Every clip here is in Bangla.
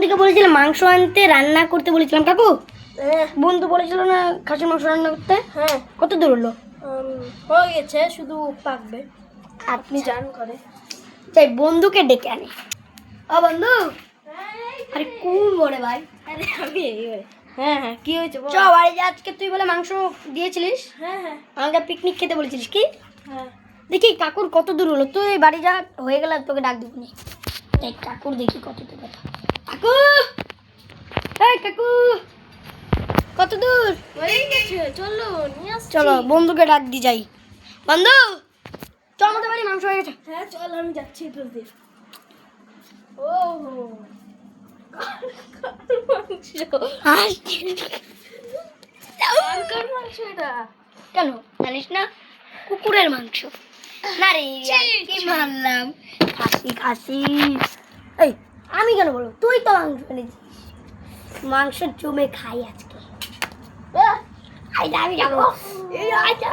কাকুদিকে বলেছিলাম মাংস আনতে, রান্না করতে বলেছিলাম। কাকু বন্ধু বলেছিল না খাসির মাংস রান্না করতে? হ্যাঁ। কত দূর হলো? হয়ে গেছে, শুধু পাকবে। আপনি যান করে। তাই বন্ধুকে ডেকে আনি। ও বন্ধু, আরে কোন বড়ে ভাই? আরে আমি হ্যাঁ হ্যাঁ, কি হয়েছে? চ বাড়ি যা, আজকে তুই বলে মাংস দিয়েছিলিস, হ্যাঁ হ্যাঁ আমাকে পিকনিক খেতে বলেছিলিস কি? হ্যাঁ। দেখি কাকুর কত দূর হলো, তুই বাড়ি যা, হয়ে গেলে তোকে ডাক দিব নি। এই কাকুর দেখি কত দূর। কাকু, এই কাকু, কত দূর? হয়ে গেছে, চলো নিয়ে আসছি। চলো বন্ধুকে ডাক দি যাই। বন্ধু চল, আমাদের বাড়ি মাংস হয়ে গেছে। হ্যাঁ চল, আমি যাচ্ছি একটু দিয়ে। ও হো, কার মাংস এটা? কেন জানিস না? কুকুরের মাংস। না রে, কি মানলাম, খাসি খাসি। এই আমি কেন বলবো, তুই তো মাংস এনেছিস, মাংস জমে খাই আজকে। খাই না, আমি যাবো। এই আচ্ছা,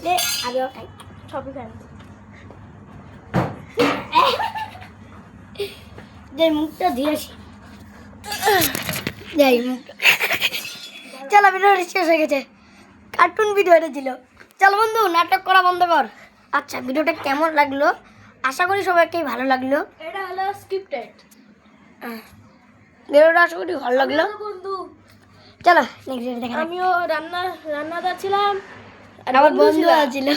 দে, আগেও খাই। সবই খাই। যাই মুখটা দিয়েছি, যাই মুখটা। চলো ভিডিওটা শেষ হয়ে গেছে, কার্টুন ভিডিও এটা ছিল। চলো বন্ধু নাটক করা বন্ধ কর। আচ্ছা ভিডিওটা কেমন লাগলো, আশা করি সবাইকে ভালো লাগলো। এটা হলো স্ক্রিপ্টেড। ভিডিওটা আশা করি ভালো লাগলো। বন্ধু, চলো নেক্সট ভিডিও দেখা যাক। আমিও রান্নাদার ছিলাম, আর আমার বন্ধু ছিল।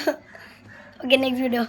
Okay next video.